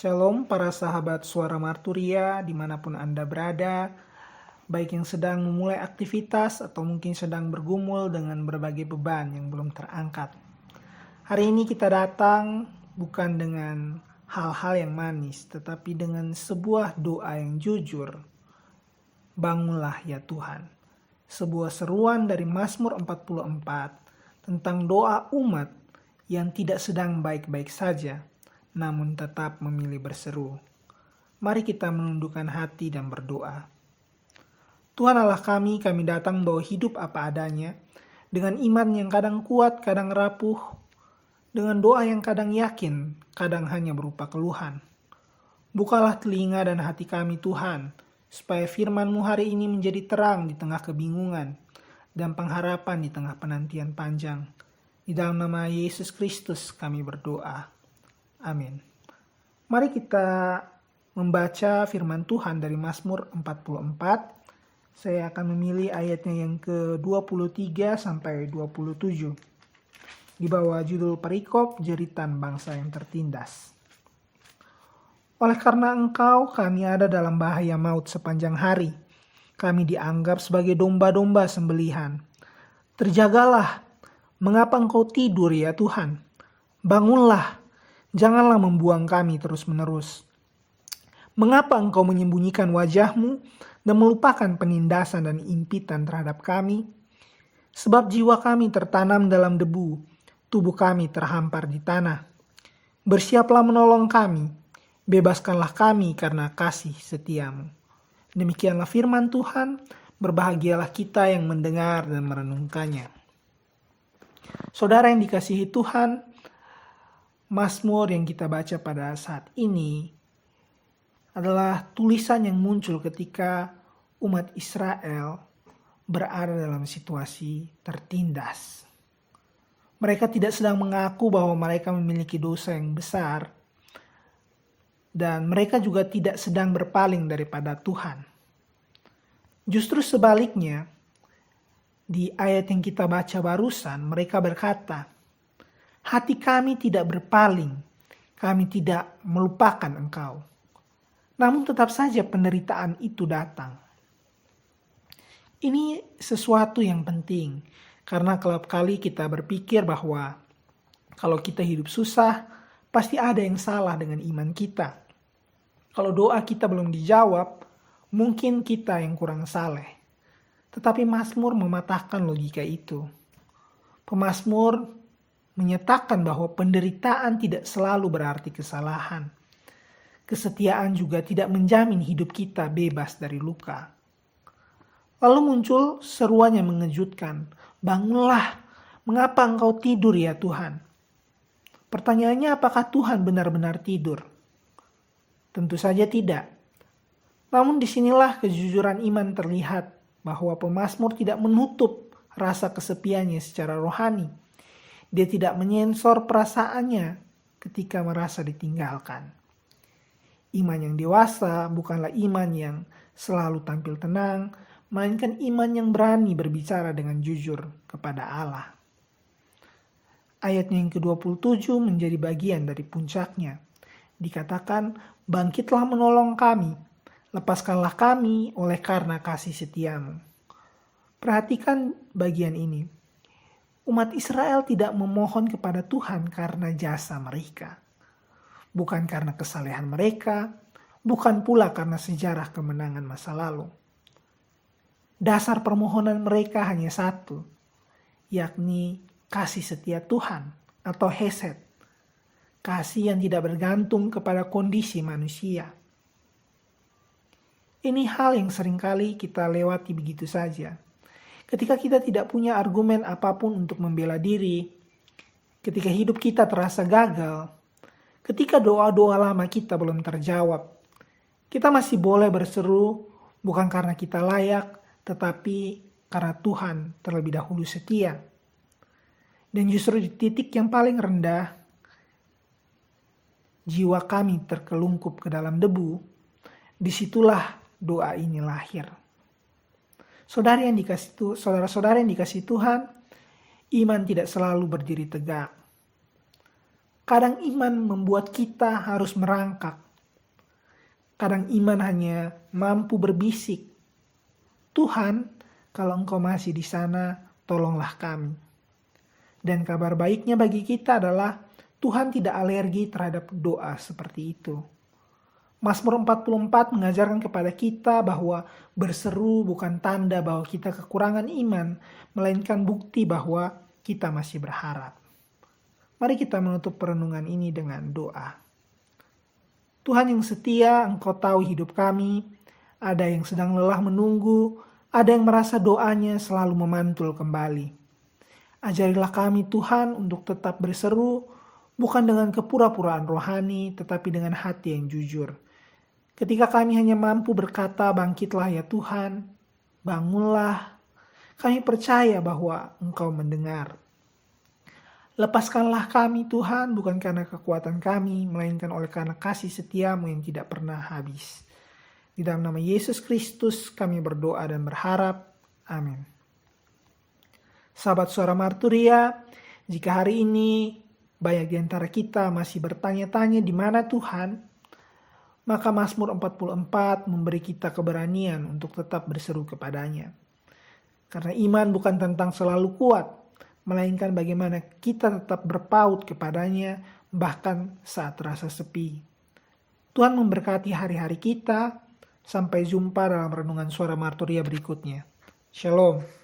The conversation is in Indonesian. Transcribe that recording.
Shalom para sahabat Suara Marturia dimanapun Anda berada, baik yang sedang memulai aktivitas atau mungkin sedang bergumul dengan berbagai beban yang belum terangkat. Hari ini kita datang bukan dengan hal-hal yang manis, tetapi dengan sebuah doa yang jujur. Bangunlah ya Tuhan. Sebuah seruan dari Mazmur 44 tentang doa umat yang tidak sedang baik-baik saja, namun tetap memilih berseru. Mari kita menundukkan hati dan berdoa. Tuhan Allah kami datang bawa hidup apa adanya, dengan iman yang kadang kuat, kadang rapuh, dengan doa yang kadang yakin, kadang hanya berupa keluhan. Bukalah telinga dan hati kami Tuhan, supaya firman-Mu hari ini menjadi terang di tengah kebingungan, dan pengharapan di tengah penantian panjang. Di dalam nama Yesus Kristus kami berdoa. Amin. Mari kita membaca firman Tuhan dari Mazmur 44. Saya akan memilih ayatnya yang ke-23 sampai 27. Di bawah judul perikop jeritan bangsa yang tertindas. Oleh karena Engkau, kami ada dalam bahaya maut sepanjang hari. Kami dianggap sebagai domba-domba sembelihan. Terjagalah, mengapa Engkau tidur ya Tuhan? Bangunlah, janganlah membuang kami terus-menerus. Mengapa Engkau menyembunyikan wajah-Mu dan melupakan penindasan dan impitan terhadap kami? Sebab jiwa kami tertanam dalam debu, tubuh kami terhampar di tanah. Bersiaplah menolong kami, bebaskanlah kami karena kasih setia-Mu. Demikianlah firman Tuhan, berbahagialah kita yang mendengar dan merenungkannya. Saudara yang dikasihi Tuhan, Mazmur yang kita baca pada saat ini adalah tulisan yang muncul ketika umat Israel berada dalam situasi tertindas. Mereka tidak sedang mengaku bahwa mereka memiliki dosa yang besar, dan mereka juga tidak sedang berpaling daripada Tuhan. Justru sebaliknya, di ayat yang kita baca barusan, mereka berkata, hati kami tidak berpaling, kami tidak melupakan Engkau. Namun tetap saja penderitaan itu datang. Ini sesuatu yang penting, karena kerap kali kita berpikir bahwa kalau kita hidup susah, pasti ada yang salah dengan iman kita. Kalau doa kita belum dijawab, mungkin kita yang kurang saleh. Tetapi Mazmur mematahkan logika itu. Pemazmur menyatakan bahwa penderitaan tidak selalu berarti kesalahan. Kesetiaan juga tidak menjamin hidup kita bebas dari luka. Lalu muncul seruan yang mengejutkan. Bangunlah, mengapa Engkau tidur ya Tuhan? Pertanyaannya, apakah Tuhan benar-benar tidur? Tentu saja tidak. Namun disinilah kejujuran iman terlihat bahwa pemazmur tidak menutup rasa kesepiannya secara rohani. Dia tidak menyensor perasaannya ketika merasa ditinggalkan. Iman yang dewasa bukanlah iman yang selalu tampil tenang, melainkan iman yang berani berbicara dengan jujur kepada Allah. Ayatnya yang ke-27 menjadi bagian dari puncaknya. Dikatakan, bangkitlah menolong kami, lepaskanlah kami oleh karena kasih setia-Mu. Perhatikan bagian ini. Umat Israel tidak memohon kepada Tuhan karena jasa mereka. Bukan karena kesalehan mereka, bukan pula karena sejarah kemenangan masa lalu. Dasar permohonan mereka hanya satu, yakni kasih setia Tuhan atau hesed. Kasih yang tidak bergantung kepada kondisi manusia. Ini hal yang seringkali kita lewati begitu saja. Ketika kita tidak punya argumen apapun untuk membela diri, ketika hidup kita terasa gagal, ketika doa-doa lama kita belum terjawab, kita masih boleh berseru bukan karena kita layak, tetapi karena Tuhan terlebih dahulu setia. Dan justru di titik yang paling rendah, jiwa kami terkelungkup ke dalam debu, disitulah doa ini lahir. Saudara-saudara yang dikasihi Tuhan, iman tidak selalu berdiri tegak. Kadang iman membuat kita harus merangkak, Kadang iman hanya mampu berbisik, "Tuhan, kalau Engkau masih di sana, tolonglah kami." Dan kabar baiknya bagi kita adalah Tuhan tidak alergi terhadap doa seperti itu. Mazmur 44 mengajarkan kepada kita bahwa berseru bukan tanda bahwa kita kekurangan iman, melainkan bukti bahwa kita masih berharap. Mari kita menutup perenungan ini dengan doa. Tuhan yang setia, Engkau tahu hidup kami. Ada yang sedang lelah menunggu, ada yang merasa doanya selalu memantul kembali. Ajarilah kami Tuhan untuk tetap berseru, bukan dengan kepura-puraan rohani, tetapi dengan hati yang jujur. Ketika kami hanya mampu berkata, "Bangkitlah ya Tuhan, bangunlah," kami percaya bahwa Engkau mendengar. Lepaskanlah kami Tuhan, bukan karena kekuatan kami, melainkan oleh karena kasih setiamu yang tidak pernah habis. Di dalam nama Yesus Kristus kami berdoa dan berharap. Amin. Sahabat Suara Marturia, jika hari ini banyak di antara kita masih bertanya-tanya di mana Tuhan, maka Mazmur 44 memberi kita keberanian untuk tetap berseru kepadanya. Karena iman bukan tentang selalu kuat, melainkan bagaimana kita tetap berpaut kepadanya bahkan saat terasa sepi. Tuhan memberkati hari-hari kita. Sampai jumpa dalam renungan Suara Marturia berikutnya. Shalom.